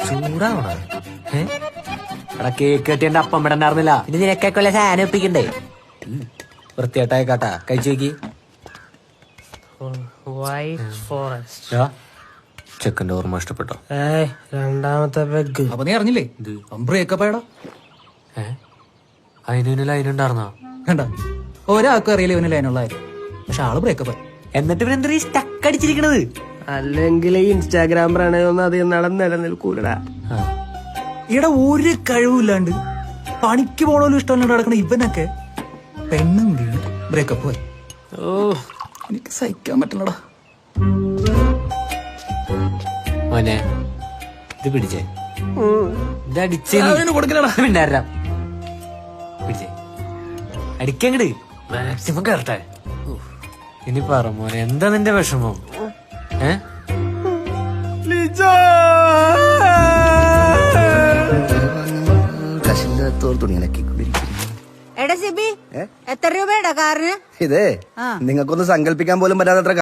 ചൂടാവണ എടാ കേക്ക് കെട്ടിയന്റെ അപ്പം ഇവിടെ ഉണ്ടായിരുന്നില്ല ഇനി നിനക്കൊക്കെ ഉള്ള സാധനം ഒപ്പിക്കണ്ടേ വൃത്തിയായിട്ടായിക്കാട്ടാ കഴിച്ചു നോക്കി വൈറ്റ് ഫോറസ്റ്റ് ചെക്കന്റെ ഓർമ്മ ഇഷ്ടപ്പെട്ടോ രണ്ടാമത്തെ പെഗ്. അപ്പൊ നീ അറിഞ്ഞില്ലേ ബ്രേക്കപ്പ് ആയടാ. അതിന് ലൈനുണ്ടായിരുന്നോ? കണ്ട ഒരാൾക്കും അറിയില്ല ഇവന് ലൈനുള്ള കാര്യം, പക്ഷെ ആള് ബ്രേക്കപ്പ് ആയി. എന്നിട്ട് ഇവരെന്താ ഈ സ്റ്റക്ക് അടിച്ചിരിക്കണത്? അല്ലെങ്കിൽ ഇൻസ്റ്റാഗ്രാം പ്രണയമൊന്നും അധികം നിലനിൽക്കൂലടാ. ഇവിടെ ഒരു കഴിവില്ലാണ്ട് പണിക്ക് പോണോലും ഇഷ്ടമല്ലാണ്ട് നടക്കണ ഇവനൊക്കെ പെണ്ണും വീണ് ബ്രേക്കപ്പ് ആയി. എനിക്ക് സഹിക്കാൻ പറ്റില്ലടാ. മോനെ ഇത് പിടിച്ചേ, ഇത് അടിച്ചേ കൊടുക്കലടാ. പിന്നാരാ പിടിച്ചേ, അടിക്കങ്ങട് മാക്സിമം കേറട്ടെ. ഇനി പറ മോനെ, എന്താ നിന്റെ വിഷമം? എടാ സിബി, എത്ര രൂപയുടെ കാറിന്? ഇതേ നിങ്ങൾക്കൊന്ന് സങ്കല്പിക്കാൻ പോലും പറ്റാത്തത്ര